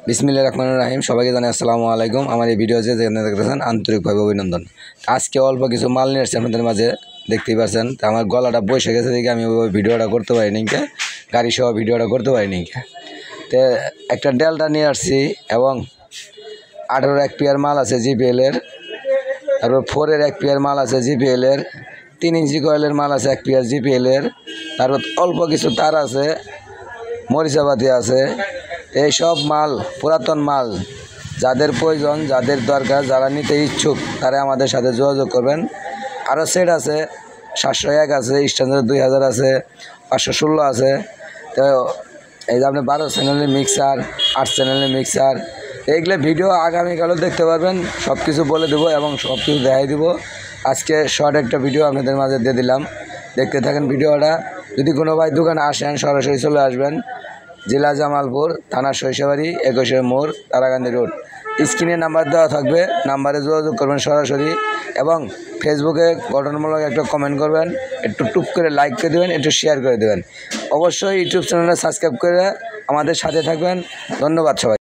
বিসমিল্লাহির রহমানির রহিম। সবাইকে জানাই আসসালামু আলাইকুম। আমার এই ভিডিও যেখানে দেখতেছেন আন্তরিকভাবে অভিনন্দন। আজকে অল্প কিছু মাল নিয়ে আসছি আপনাদের মাঝে, দেখতেই পাচ্ছেন। তো আমার গলাটা বসে গেছে দেখে আমি ওই ভিডিওটা করতে পারিনি, গাড়ি সহ ভিডিওটা করতে পারিনি। তো একটা ডেল্টা নিয়ে আসছি এবং 18 এমপিআর মাল আছে জিপিএলের, তারপর 4-এর 1 পেয়ার মাল আছে জিপিএলের, 3 ইঞ্চি কয়েলের মাল আছে 1 পেয়ার জিপিএলের, তারপর অল্প কিছু তার আছে, মরিচাবাতি আছে। এই সব মাল পুরাতন মাল, যাদের প্রয়োজন, যাদের দরকার, যারা নিতে ইচ্ছুক তারা আমাদের সাথে যোগাযোগ করবেন। আরও সেট আছে, 701 আছে, স্ট্যান্ডার্ড 2000 আছে, 516 আছে। তো এই যে আপনি 12 চ্যানেলের মিক্সার, 8 চ্যানেলের মিক্সার, এইগুলো ভিডিও আগামীকালও দেখতে পারবেন। সব কিছু বলে দেবো এবং সব কিছু দেখাই দেবো। আজকে শর্ট একটা ভিডিও আপনাদের মাঝে দিয়ে দিলাম, দেখতে থাকেন ভিডিওটা। যদি কোনো ভাই দোকানে আসেন সরাসরি চলে আসবেন, জেলা জামালপুর, থানা শৈশবাড়ি, 21 মোড়, তারাকান্দি রোড। স্ক্রিনে নাম্বার দেওয়া থাকবে, নাম্বারে যোগাযোগ করবেন সরাসরি এবং ফেসবুকে গঠনমূলক একটা কমেন্ট করবেন, একটু টুপ করে লাইক করে দেবেন, একটু শেয়ার করে দেবেন। অবশ্যই ইউটিউব চ্যানেলটা সাবস্ক্রাইব করে আমাদের সাথে থাকবেন। ধন্যবাদ সবাই।